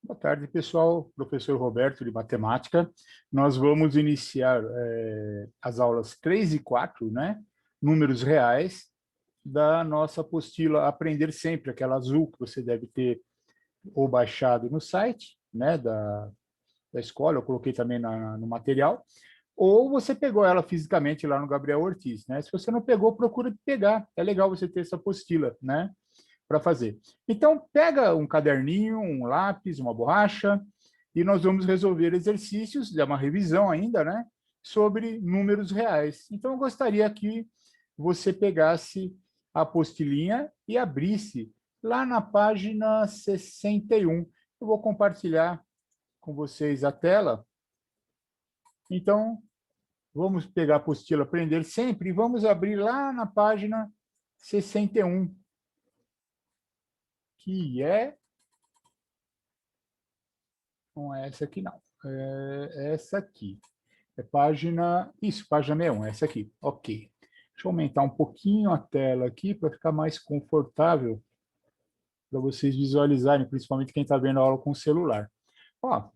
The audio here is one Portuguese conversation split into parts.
Boa tarde, pessoal. Professor Roberto, de Matemática. Nós vamos iniciar as aulas 3 e 4, né? Números reais, da nossa apostila Aprender Sempre, aquela azul que você deve ter ou baixado no site, né? Da escola, eu coloquei também no material, ou você pegou ela fisicamente lá no Gabriel Ortiz, né? Se você não pegou, procura pegar. É legal você ter essa apostila, né? Para fazer. Então, pega um caderninho, um lápis, uma borracha, e nós vamos resolver exercícios, é uma revisão ainda, né? Sobre números reais. Então, eu gostaria que você pegasse a apostilinha e abrisse lá na página 61. Eu vou compartilhar com vocês a tela. Então, vamos pegar a apostila Aprender Sempre e vamos abrir lá na página 61, que é... Não é essa aqui, não. É essa aqui. É página... Isso, página 61, essa aqui. Ok. Deixa eu aumentar um pouquinho a tela aqui para ficar mais confortável para vocês visualizarem, principalmente quem está vendo a aula com o celular. Ó,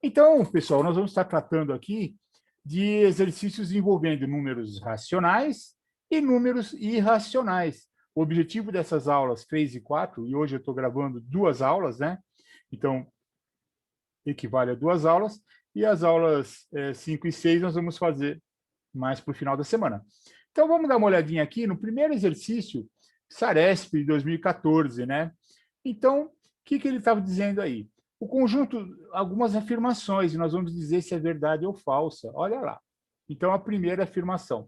então, pessoal, nós vamos estar tratando aqui de exercícios envolvendo números racionais e números irracionais. O objetivo dessas aulas 3 e 4, e hoje eu estou gravando duas aulas, né? Então, equivale a duas aulas, e as aulas 5 e 6 nós vamos fazer mais para o final da semana. Então, vamos dar uma olhadinha aqui no primeiro exercício, Saresp de 2014, né? Então, o que ele estava dizendo aí? O conjunto, algumas afirmações, e nós vamos dizer se é verdade ou falsa. Olha lá. Então, a primeira afirmação.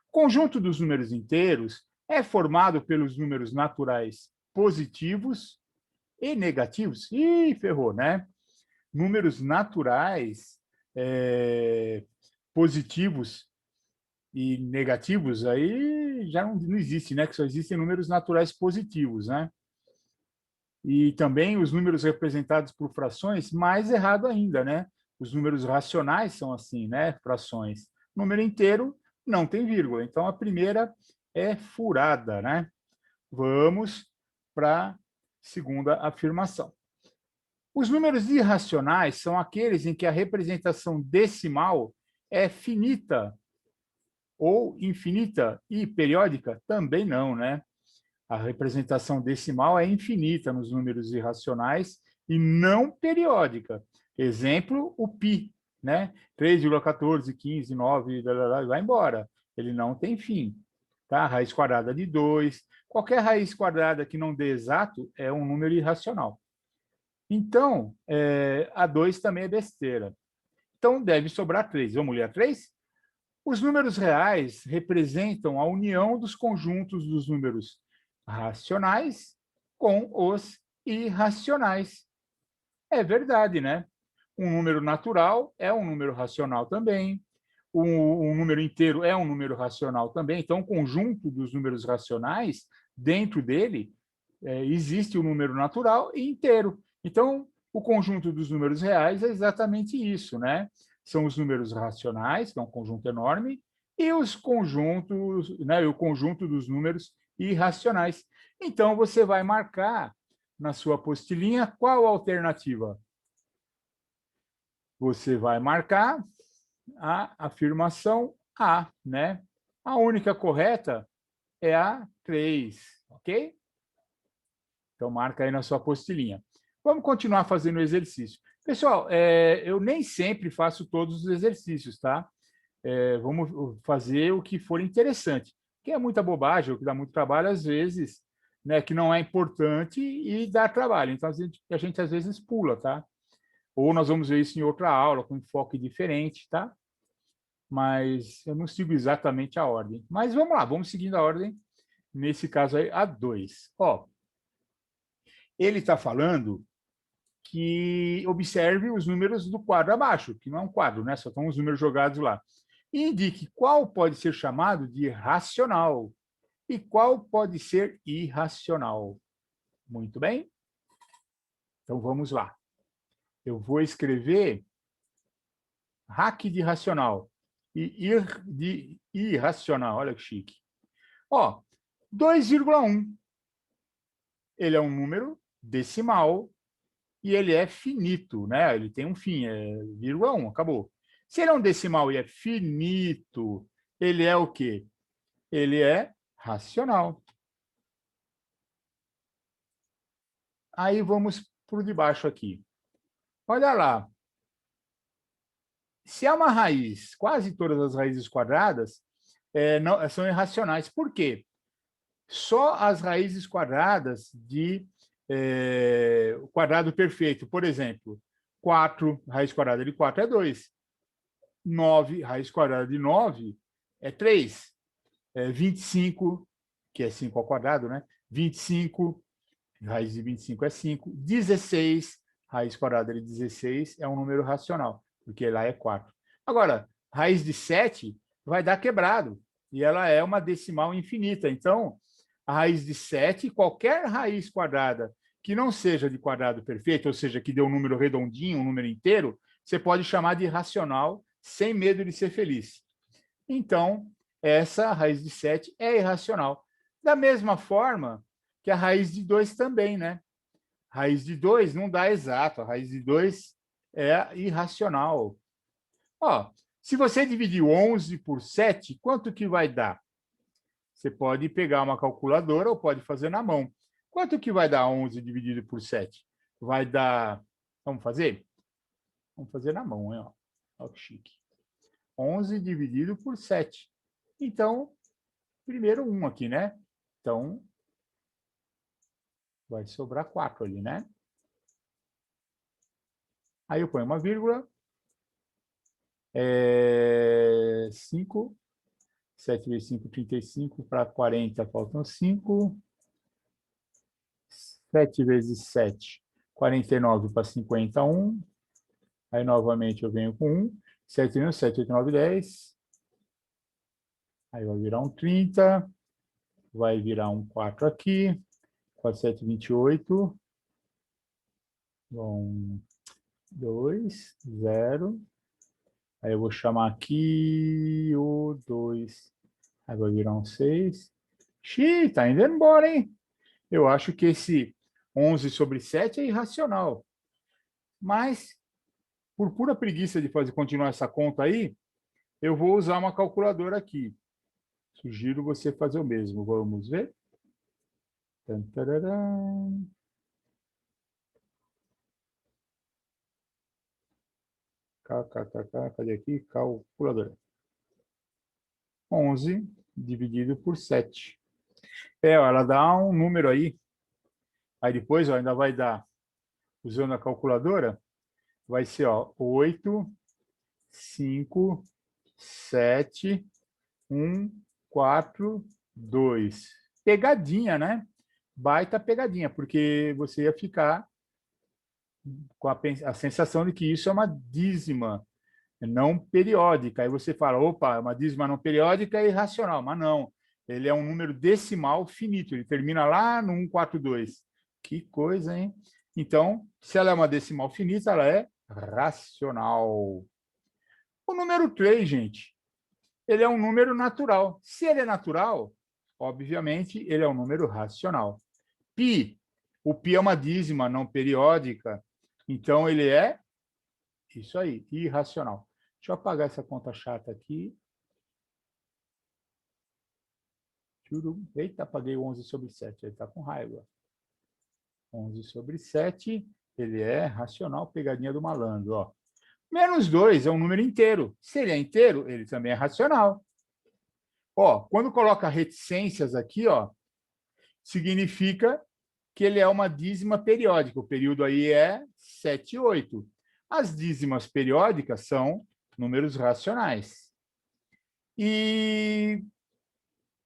O conjunto dos números inteiros é formado pelos números naturais positivos e negativos. Ih, ferrou, né? Números naturais positivos e negativos, aí já não existe, né? Que só existem números naturais positivos, né? E também os números representados por frações, mais errado ainda, né? Os números racionais são assim, né? Frações. Número inteiro não tem vírgula. Então, a primeira é furada, né? Vamos para a segunda afirmação. Os números irracionais são aqueles em que a representação decimal é finita ou infinita e periódica? Também não, né? A representação decimal é infinita nos números irracionais e não periódica. Exemplo, o π, né? 3,14, 15, 9, vai embora. Ele não tem fim. Tá? Raiz quadrada de 2. Qualquer raiz quadrada que não dê exato é um número irracional. Então, a 2 também é besteira. Então, deve sobrar 3. Vamos ler a 3? Os números reais representam a união dos conjuntos dos números racionais com os irracionais. É verdade, né? Um número natural é um número racional também. Um número inteiro é um número racional também. Então, o conjunto dos números racionais, dentro dele, existe o número natural e inteiro. Então, o conjunto dos números reais é exatamente isso, né? São os números racionais, que é um conjunto enorme, e os conjuntos, né, o conjunto dos números irracionais. Então, você vai marcar na sua apostilinha qual a alternativa? Você vai marcar a afirmação A, né? A única correta é a 3, ok? Então, marca aí na sua apostilinha. Vamos continuar fazendo o exercício. Pessoal, eu nem sempre faço todos os exercícios, tá? Vamos fazer o que for interessante. Que é muita bobagem, o que dá muito trabalho, às vezes, né, que não é importante e dá trabalho. Então, a gente às vezes pula, tá? Ou nós vamos ver isso em outra aula, com enfoque diferente, tá? Mas eu não sigo exatamente a ordem. Mas vamos lá, vamos seguindo a ordem. Nesse caso aí, a 2. Ó, ele está falando que observe os números do quadro abaixo, que não é um quadro, né? Só estão os números jogados lá. E indique qual pode ser chamado de racional e qual pode ser irracional. Muito bem? Então, vamos lá. Eu vou escrever hack de racional e ir de irracional. Olha que chique. Ó, 2,1. Ele é um número decimal e ele é finito, né? Ele tem um fim, é vírgula 1, acabou. Se ele é um decimal e é finito, ele é o quê? Ele é racional. Aí vamos para o de baixo aqui. Olha lá. Se é uma raiz, quase todas as raízes quadradas são irracionais. Por quê? Só as raízes quadradas de quadrado perfeito. Por exemplo, 4, raiz quadrada de 4 é 2. 9, raiz quadrada de 9 é 3. 25, que é 5 ao quadrado, né? 25, raiz de 25 é 5. 16, raiz quadrada de 16 é um número racional, porque lá é 4. Agora, raiz de 7 vai dar quebrado, e ela é uma decimal infinita. Então, a raiz de 7, qualquer raiz quadrada que não seja de quadrado perfeito, ou seja, que dê um número redondinho, um número inteiro, você pode chamar de racional sem medo de ser feliz. Então, essa raiz de 7 é irracional. Da mesma forma que a raiz de 2 também, né? Raiz de 2 não dá exato, a raiz de 2 é irracional. Ó, se você dividir 11 por 7, quanto que vai dar? Você pode pegar uma calculadora ou pode fazer na mão. Quanto que vai dar 11 dividido por 7? Vai dar... Vamos fazer? Vamos fazer na mão, hein? Olha que chique. 11 dividido por 7. Então, primeiro 1 aqui, né? Então, vai sobrar 4 ali, né? Aí eu ponho uma vírgula. 5. 7 vezes 5, 35. Para 40, faltam 5. 7 vezes 7, 49 para 51. Aí, novamente, eu venho com 1. 7 vezes 7, 8, 9, 10. Aí vai virar um 30. Vai virar um 4 aqui. 4, 7, 28. Bom, 2, 0. Aí eu vou chamar aqui o 2. Aí vai virar um 6. Xiii, tá indo embora, hein? Eu acho que esse 11 sobre 7 é irracional. Mas, por pura preguiça de continuar essa conta aí, eu vou usar uma calculadora aqui. Sugiro você fazer o mesmo. Vamos ver? Cadê aqui? Calculadora. 11 dividido por 7. Ela dá um número aí. Aí depois ainda vai dar, usando a calculadora, vai ser 8, 5, 7, 1, 4, 2. Pegadinha, né? Baita pegadinha, porque você ia ficar com a sensação de que isso é uma dízima não periódica. Aí você fala, opa, uma dízima não periódica é irracional, mas não. Ele é um número decimal finito, ele termina lá no 142. Que coisa, hein? Então, se ela é uma decimal finita, ela é racional. O número 3, gente, ele é um número natural. Se ele é natural, obviamente, ele é um número racional. Pi, o pi é uma dízima não periódica, então ele é isso aí, irracional. Deixa eu apagar essa conta chata aqui. Eita, apaguei 11 sobre 7, ele está com raiva. 11 sobre 7, ele é racional, pegadinha do malandro. Ó. Menos 2 é um número inteiro. Se ele é inteiro, ele também é racional. Ó, quando coloca reticências aqui, ó, significa que ele é uma dízima periódica. O período aí é 7 e 8. As dízimas periódicas são números racionais. E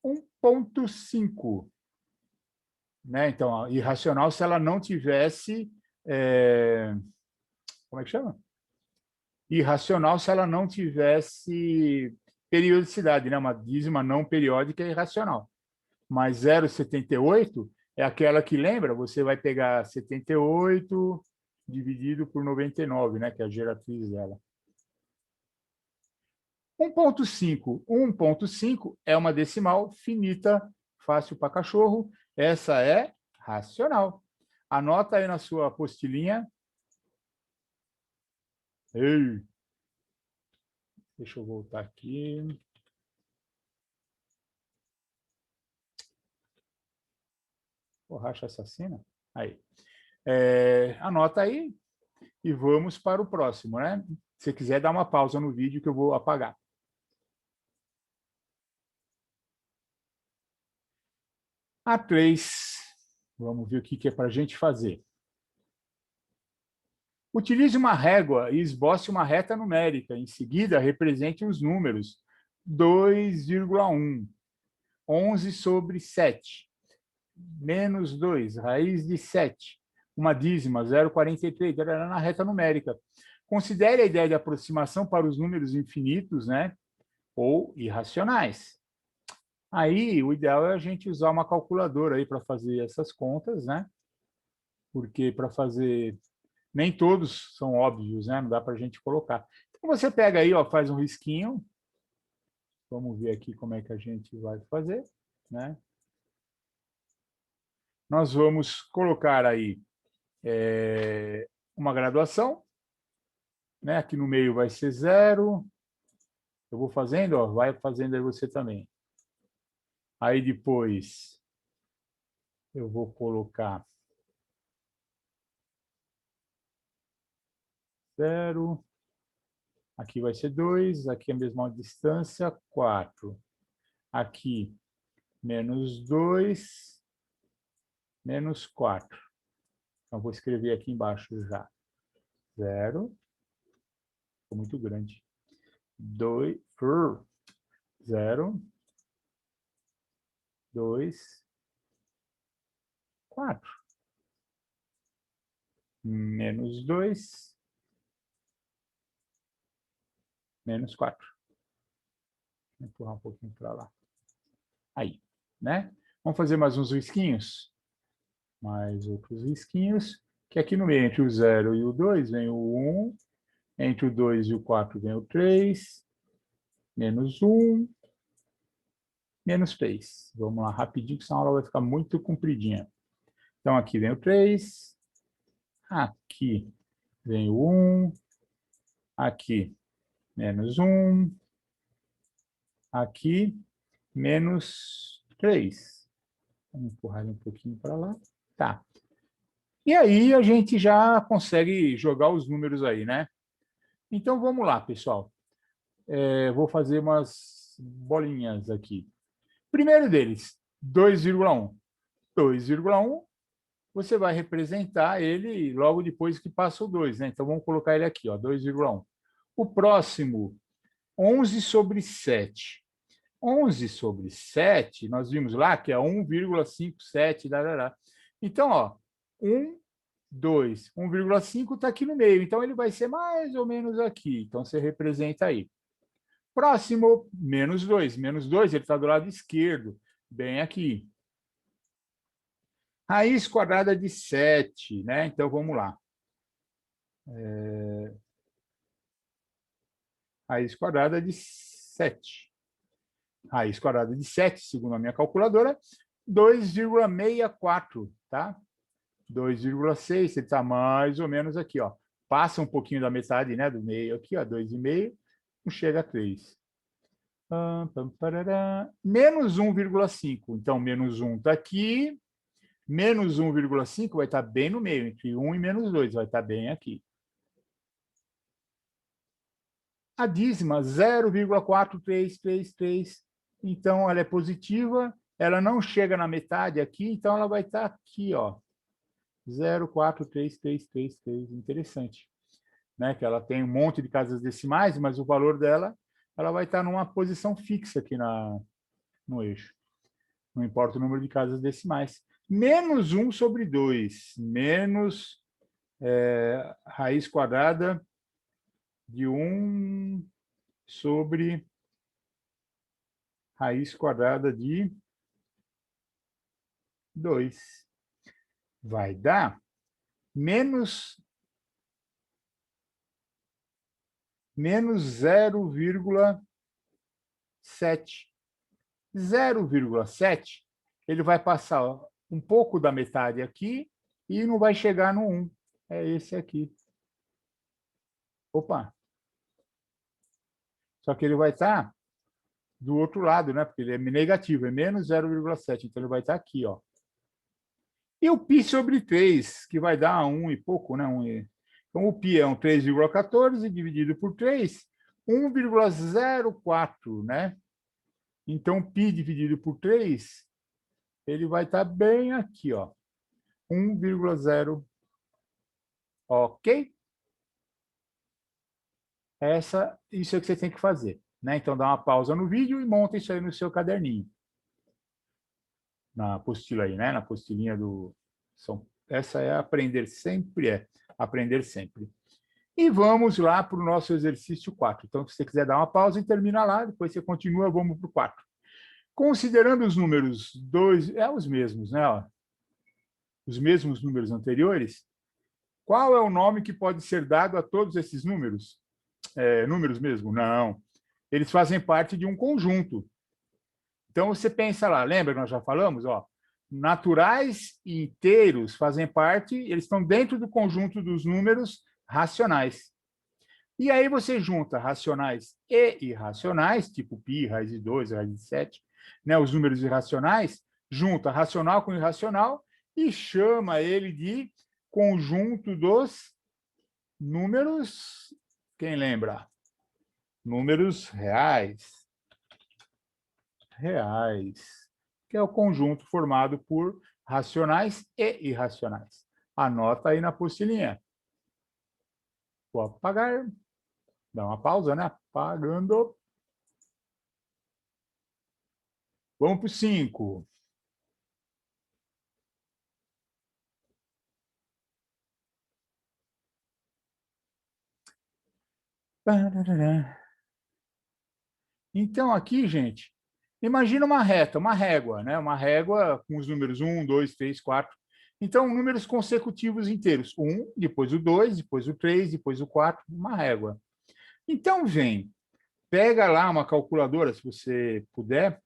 1,5. Né? Então, irracional se ela não tivesse... como é que chama? Irracional se ela não tivesse periodicidade, né? Uma dízima não periódica é irracional. Mas 0,78 é aquela que, lembra, você vai pegar 78 dividido por 99, né? Que é a geratriz dela. 1,5. 1,5 é uma decimal finita, fácil para cachorro. Essa é racional. Anota aí na sua apostilinha Ei, deixa eu voltar aqui. Borracha assassina? Aí. Anota aí e vamos para o próximo, né? Se você quiser, dá uma pausa no vídeo que eu vou apagar. A3. Vamos ver o que é para a gente fazer. Utilize uma régua e esboce uma reta numérica. Em seguida, represente os números 2,1, 11 sobre 7, menos 2, raiz de 7, uma dízima, 0,43, na reta numérica. Considere a ideia de aproximação para os números infinitos, né? Ou irracionais. Aí, o ideal é a gente usar uma calculadora aí para fazer essas contas, né? Porque para fazer... Nem todos são óbvios, né? Não dá para a gente colocar. Então, você pega aí, ó, faz um risquinho. Vamos ver aqui como é que a gente vai fazer, né? Nós vamos colocar aí uma graduação, né? Aqui no meio vai ser 0. Eu vou fazendo, ó, vai fazendo aí você também. Aí depois eu vou colocar 0. Aqui vai ser 2. Aqui a mesma distância, 4. Aqui, menos 2, menos 4. Então, vou escrever aqui embaixo já. 0. Ficou muito grande. 2, 0, 2, 4. Menos 2, menos 4. Vou empurrar um pouquinho para lá. Aí, né? Vamos fazer mais uns risquinhos? Mais outros risquinhos. Que aqui no meio, entre o 0 e o 2, vem o 1. Entre o 2 e o 4, vem o 3. Menos 1. Menos 3. Vamos lá, rapidinho, que senão a aula vai ficar muito compridinha. Então, aqui vem o 3. Aqui vem o 1. Aqui, menos 1. Aqui, menos 3. Vamos empurrar ele um pouquinho para lá. Tá. E aí a gente já consegue jogar os números aí, né? Então, vamos lá, pessoal. Vou fazer umas bolinhas aqui. Primeiro deles, 2,1. 2,1, você vai representar ele logo depois que passa o 2, né? Então, vamos colocar ele aqui, ó, 2,1. O próximo, 11 sobre 7. 11 sobre 7, nós vimos lá que é 1,57. Então, ó, 1, 2, 1,5 está aqui no meio. Então, ele vai ser mais ou menos aqui. Então, você representa aí. Próximo, menos 2. Menos 2, ele está do lado esquerdo, bem aqui. Raiz quadrada de 7, né? Então, vamos lá. Raiz quadrada de 7. Raiz quadrada de 7, segundo a minha calculadora, 2,64, tá? 2,6, ele está mais ou menos aqui, ó. Passa um pouquinho da metade, né, do meio aqui, ó, 2,5, não chega a 3. Menos 1,5. Então, menos 1 está aqui, menos 1,5 vai estar bem no meio, entre 1 e menos 2, vai estar bem aqui. A dízima, 0,4333. Então, ela é positiva, ela não chega na metade aqui, então ela vai estar aqui, ó. 0,43333. Interessante, né? Que ela tem um monte de casas decimais, mas o valor dela, ela vai estar numa posição fixa aqui no eixo. Não importa o número de casas decimais. Menos 1 sobre 2, menos raiz quadrada de 1 sobre raiz quadrada de 2. Vai dar menos 0,7. 0,7, ele vai passar um pouco da metade aqui e não vai chegar no 1. É esse aqui. Opa! Só que ele vai estar do outro lado, né? Porque ele é negativo, é menos 0,7. Então, ele vai estar aqui, ó. E o π sobre 3, que vai dar 1 e pouco, né? Então, o π é um 3,14 dividido por 3, 1,04, né? Então, π dividido por 3, ele vai estar bem aqui, ó. 1,0. Ok? Isso é o que você tem que fazer, né? Então, dá uma pausa no vídeo e monta isso aí no seu caderninho. Na apostila aí, né? Na apostilinha do... Essa é aprender sempre, aprender sempre. E vamos lá para o nosso exercício 4. Então, se você quiser dar uma pausa e termina lá, depois você continua, vamos para o 4. Considerando os números 2, os mesmos, né? Ó, os mesmos números anteriores, qual é o nome que pode ser dado a todos esses números? Números mesmo? Não. Eles fazem parte de um conjunto. Então, você pensa lá, lembra que nós já falamos? Ó, naturais e inteiros fazem parte, eles estão dentro do conjunto dos números racionais. E aí você junta racionais e irracionais, tipo π, raiz de 2, raiz de 7, né, os números irracionais, junta racional com irracional e chama ele de conjunto dos números, quem lembra? Números reais. Reais, que é o conjunto formado por racionais e irracionais. Anota aí na apostilinha. Vou apagar. Dá uma pausa, né? Apagando. Vamos para o 5. Então, aqui, gente, imagina uma reta, uma régua, né? Uma régua com os números 1, 2, 3, 4. Então, números consecutivos inteiros. 1, depois o 2, depois o 3, depois o 4, uma régua. Então, vem, pega lá uma calculadora, se você puder,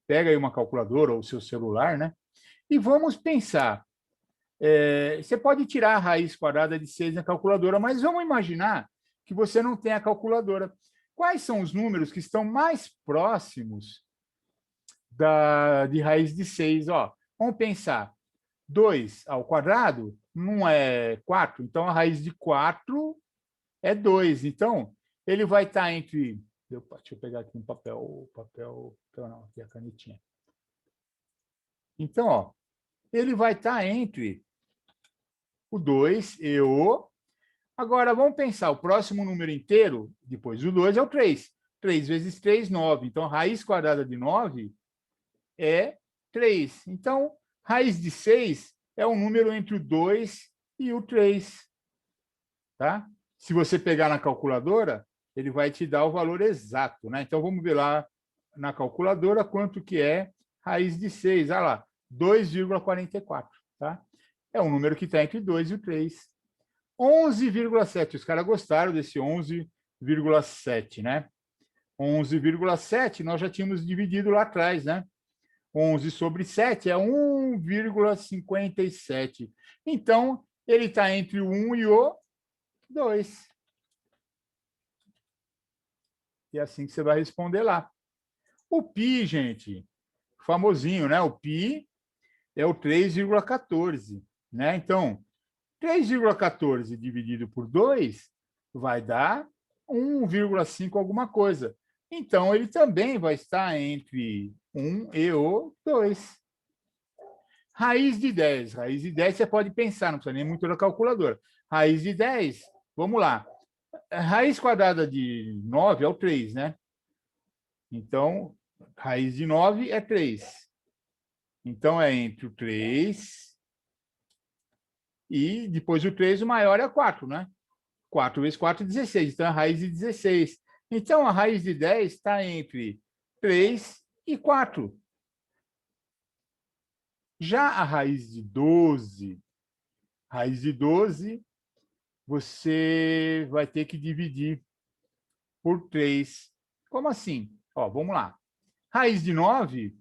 pega aí uma calculadora ou o seu celular, né? E vamos pensar. Você pode tirar a raiz quadrada de 6 na calculadora, mas vamos imaginar que você não tem a calculadora. Quais são os números que estão mais próximos de raiz de 6? Ó, vamos pensar. 2 ao quadrado não é 4, então a raiz de 4 é 2. Então, ele vai estar entre... Deixa eu pegar aqui um papel não, aqui a canetinha. Então, ó, ele vai estar entre o 2 e o... Agora, vamos pensar, o próximo número inteiro, depois do 2, é o 3. 3 vezes 3, 9. Então, a raiz quadrada de 9 é 3. Então, raiz de 6 é um número entre o 2 e o 3. Tá? Se você pegar na calculadora, ele vai te dar o valor exato. Né? Então, vamos ver lá na calculadora quanto que é raiz de 6. Olha lá, 2,44. Tá? É um número que está entre 2 e o 3. 11,7. Os caras gostaram desse 11,7, né? 11,7 nós já tínhamos dividido lá atrás, né? 11 sobre 7 é 1,57. Então, ele está entre o 1 e o 2. E é assim que você vai responder lá. O π, gente, famosinho, né? O π é o 3,14, né? Então, 3,14 dividido por 2 vai dar 1,5 alguma coisa. Então, ele também vai estar entre 1 e o 2. Raiz de 10. Raiz de 10 você pode pensar, não precisa nem muito da calculadora. Raiz de 10, vamos lá. Raiz quadrada de 9 é o 3, né? Então, raiz de 9 é 3. Então, é entre o 3 e depois o 3, o maior é 4, né? 4 vezes 4 é 16. Então, a raiz de 16. Então, a raiz de 10 está entre 3 e 4. Já a raiz de 12, você vai ter que dividir por 3. Como assim? Ó, vamos lá. Raiz de 9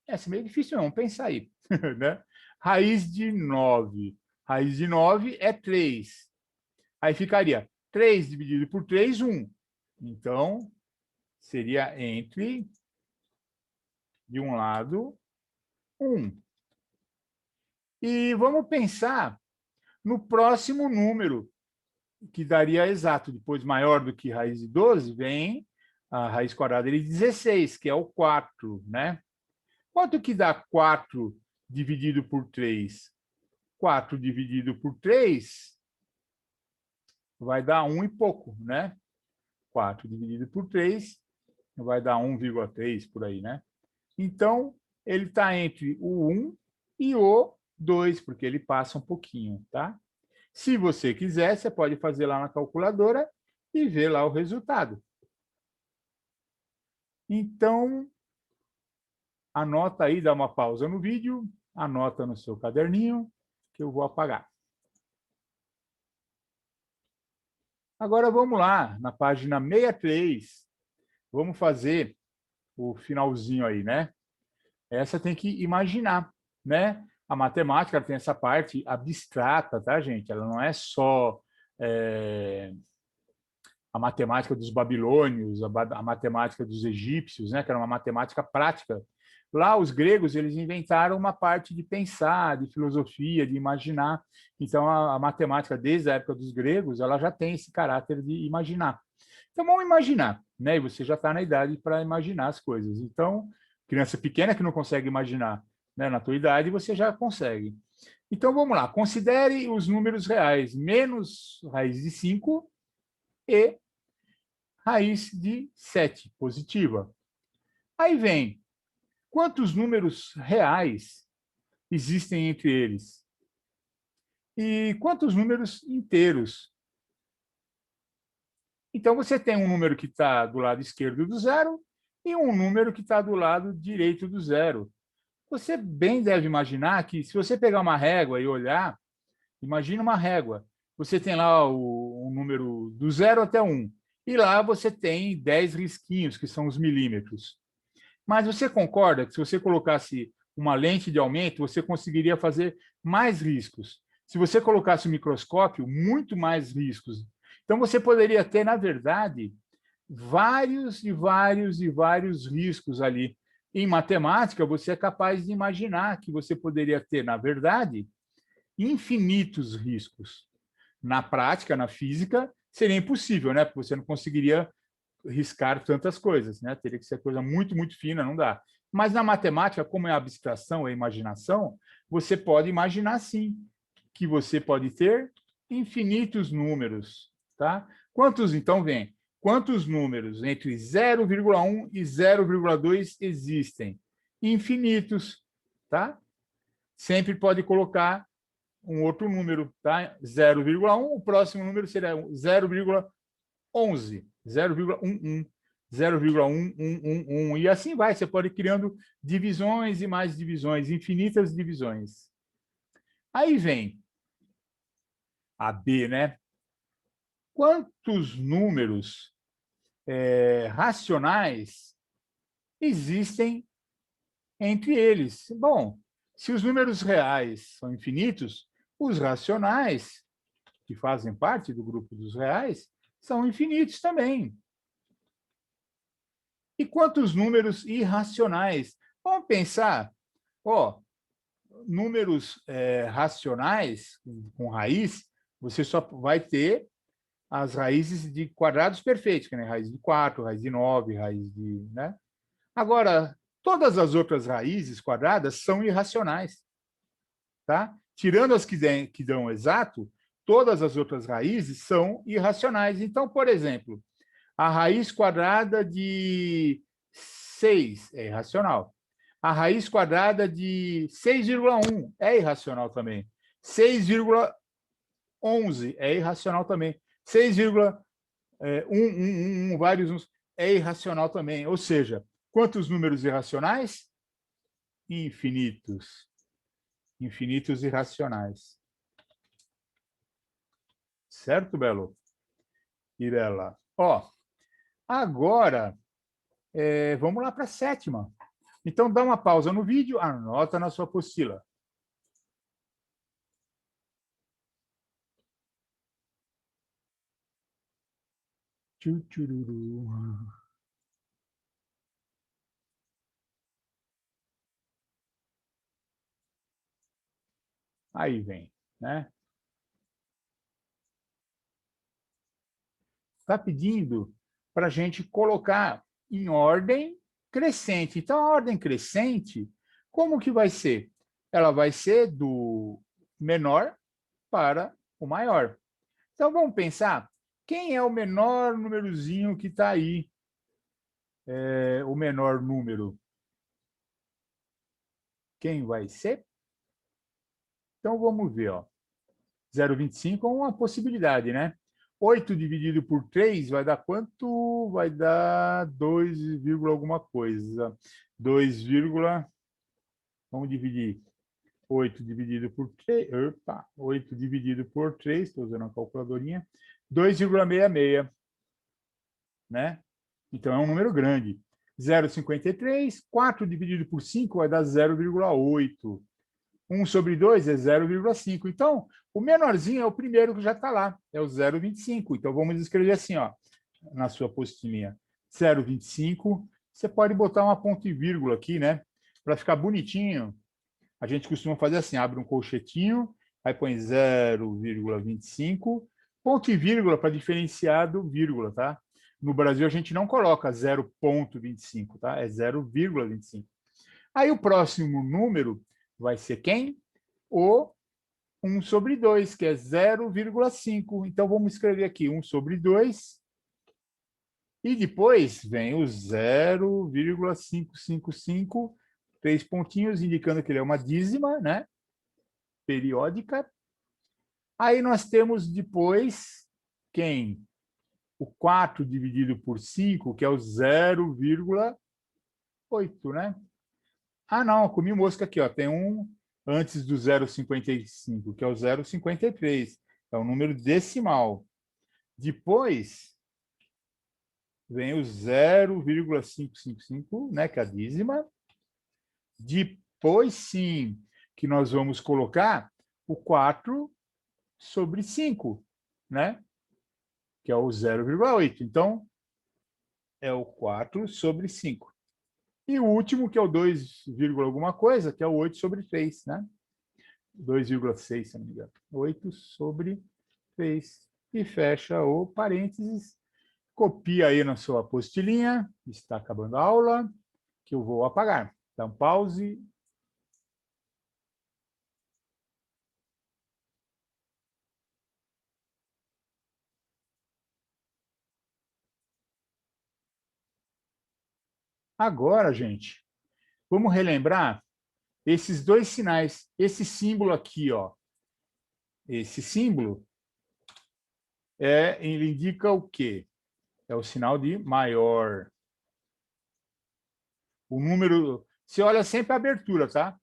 essa é meio difícil, não. Pensa aí. Né? Raiz de 9. Raiz de 9 é 3. Aí ficaria 3 dividido por 3, 1. Então, seria entre, de um lado, 1. E vamos pensar no próximo número, que daria exato. Depois, maior do que raiz de 12, vem a raiz quadrada de 16, que é o 4, né? Quanto que dá 4 dividido por 3? 4 dividido por 3 vai dar 1 e pouco, né? 4 dividido por 3 vai dar 1,3 por aí, né? Então, ele está entre o 1 e o 2, porque ele passa um pouquinho, tá? Se você quiser, você pode fazer lá na calculadora e ver lá o resultado. Então, anota aí, dá uma pausa no vídeo, anota no seu caderninho, que eu vou apagar. Agora vamos lá, na página 63, vamos fazer o finalzinho aí, né? Essa tem que imaginar, né? A matemática tem essa parte abstrata, tá, gente? Ela não é só a matemática dos babilônios, a matemática dos egípcios, né? Que era uma matemática prática. Lá, os gregos, eles inventaram uma parte de pensar, de filosofia, de imaginar. Então, a matemática, desde a época dos gregos, ela já tem esse caráter de imaginar. Então, vamos imaginar, né? E você já está na idade para imaginar as coisas. Então, criança pequena que não consegue imaginar, né? Na tua idade, você já consegue. Então, vamos lá. Considere os números reais menos raiz de 5 e raiz de 7, positiva. Aí vem, quantos números reais existem entre eles? E quantos números inteiros? Então, você tem um número que está do lado esquerdo do zero e um número que está do lado direito do zero. Você bem deve imaginar que, se você pegar uma régua e olhar, imagina uma régua. Você tem lá o número do 0 até 1. E lá você tem 10 risquinhos, que são os milímetros. Mas você concorda que, se você colocasse uma lente de aumento, você conseguiria fazer mais riscos? Se você colocasse um microscópio, muito mais riscos. Então, você poderia ter, na verdade, vários e vários e vários riscos ali. Em matemática, você é capaz de imaginar que você poderia ter, na verdade, infinitos riscos. Na prática, na física, seria impossível, né? Porque você não conseguiria riscar tantas coisas, né? Teria que ser coisa muito, muito fina, não dá. Mas na matemática, como é abstração, é imaginação, você pode imaginar sim que você pode ter infinitos números, tá? Quantos, então, vem? Quantos números entre 0,1 e 0,2 existem? Infinitos, tá? Sempre pode colocar um outro número, tá? 0,1, o próximo número seria 0,11, 0,11, 0,1111, e assim vai, você pode ir criando divisões e mais divisões, infinitas divisões. Aí vem a B, né? Quantos números racionais existem entre eles? Bom, se os números reais são infinitos, os racionais, que fazem parte do grupo dos reais, são infinitos também. E quantos números irracionais? Vamos pensar, ó, números racionais, com raiz, você só vai ter as raízes de quadrados perfeitos, que é raiz de 4, raiz de 9, raiz de... né? Agora, todas as outras raízes quadradas são irracionais, tá? Tirando as que dão exato, todas as outras raízes são irracionais. Então, por exemplo, a raiz quadrada de 6 é irracional. A raiz quadrada de 6,1 é irracional também. 6,11 é irracional também. 6,111, vários é irracional também. Ou seja, quantos números irracionais? Infinitos. Infinitos irracionais. Certo, Belo? E Bela? Ó, agora, vamos lá para a sétima. Então, dá uma pausa no vídeo, anota na sua apostila. Tchutchururu. Aí vem, né? Está pedindo para a gente colocar em ordem crescente. Então, a ordem crescente, como que vai ser? Ela vai ser do menor para o maior. Então, vamos pensar, quem é o menor númerozinho que está aí? O menor número. Quem vai ser? Então, vamos ver. Ó. 0,25 é uma possibilidade, né? 8 dividido por 3 vai dar quanto? Vai dar 2, alguma coisa. 2, vamos dividir. 8 dividido por 3. Opa, 8 dividido por 3, estou usando a calculadorinha. 2,66, né? Então é um número grande. 0,53, 4 dividido por 5 vai dar 0,8. 1 sobre 2 é 0,5. Então, o menorzinho é o primeiro que já está lá, é o 0,25. Então, vamos escrever assim, ó, na sua apostilinha. 0,25. Você pode botar uma ponto e vírgula aqui, né? Para ficar bonitinho. A gente costuma fazer assim, abre um colchetinho, aí põe 0,25, ponto e vírgula para diferenciar do vírgula, tá? No Brasil, a gente não coloca 0,25, tá? É 0,25. Aí o próximo número vai ser quem? O 1 sobre 2, que é 0,5. Então, vamos escrever aqui 1 sobre 2. E depois vem o 0,555, 3 pontinhos, indicando que ele é uma dízima, né? Periódica. Aí nós temos depois quem? O 4 dividido por 5, que é o 0,8, né? Ah, não, comi mosca aqui, ó. Tem um antes do 0,55, que é o 0,53. É o número decimal. Depois vem o 0,555, né, que é a dízima. Depois, sim, que nós vamos colocar o 4 sobre 5, né? Que é o 0,8. Então, é o 4 sobre 5. E o último, que é o 2, alguma coisa, que é o 8 sobre 3, né? 2,6, se não me engano. 8 sobre 3. E fecha o parênteses. Copia aí na sua apostilinha. Está acabando a aula, que eu vou apagar. Então, pause. Agora, gente, vamos relembrar esses dois sinais. Esse símbolo aqui, ó. Esse símbolo, ele indica o quê? É o sinal de maior. O número... Você olha sempre a abertura, tá?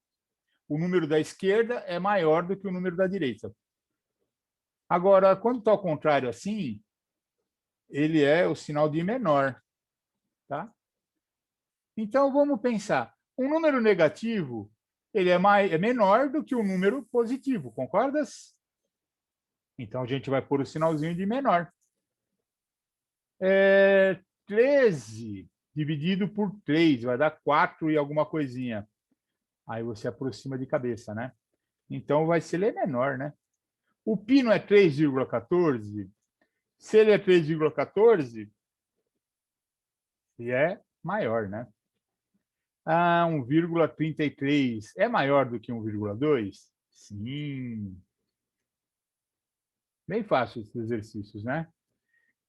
O número da esquerda é maior do que o número da direita. Agora, quando está ao contrário assim, ele é o sinal de menor, tá? Então, vamos pensar. Um número negativo, ele é menor do que um número positivo, concordas? Então, a gente vai pôr o sinalzinho de menor. 13 dividido por 3 vai dar 4 e alguma coisinha. Aí você aproxima de cabeça, né? Então, vai ser ele menor, né? O π não é 3,14? Se ele é 3,14, ele é maior, né? Ah, 1,33 é maior do que 1,2? Sim. Bem fácil esses exercícios, né?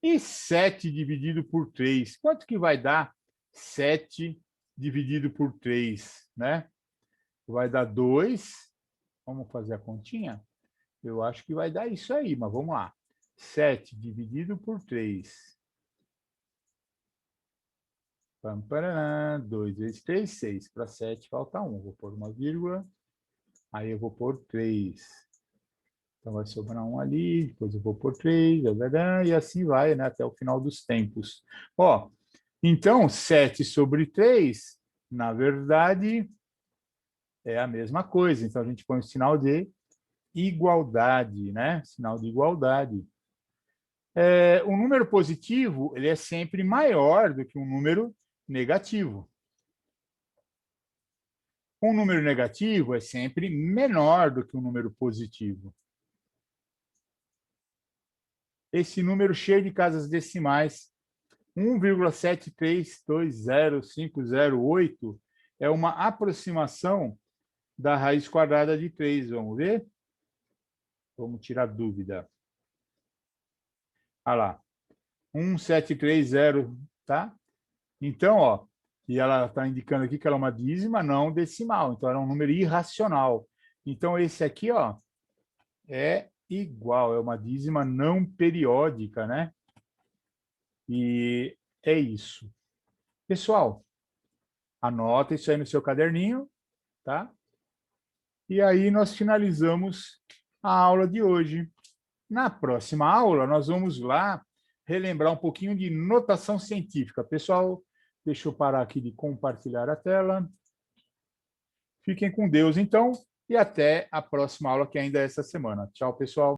E 7 dividido por 3? Quanto que vai dar 7 dividido por 3, né? Vai dar 2. Vamos fazer a continha? Eu acho que vai dar isso aí, mas vamos lá. 7 dividido por 3. 2 vezes 3, 6. Para 7 falta 1. Vou pôr uma vírgula. Aí eu vou pôr 3. Então vai sobrar 1 ali, depois eu vou pôr 3, e assim vai, né, até o final dos tempos. Ó, então, 7 sobre 3, na verdade, é a mesma coisa. Então, a gente põe o sinal de igualdade, né? Sinal de igualdade. Um número positivo ele é sempre maior do que um número negativo. Um número negativo é sempre menor do que um número positivo. Esse número cheio de casas decimais, 1,7320508, é uma aproximação da raiz quadrada de 3. Vamos ver? Vamos tirar dúvida. Olha lá. 1730, tá? Então, ó, e ela está indicando aqui que ela é uma dízima não decimal, então ela é um número irracional. Então, esse aqui, ó, é igual, é uma dízima não periódica, né? E é isso. Pessoal, anota isso aí no seu caderninho, tá? E aí nós finalizamos a aula de hoje. Na próxima aula, nós vamos lá relembrar um pouquinho de notação científica. Pessoal, deixa eu parar aqui de compartilhar a tela. Fiquem com Deus, então, e até a próxima aula, que ainda é essa semana. Tchau, pessoal.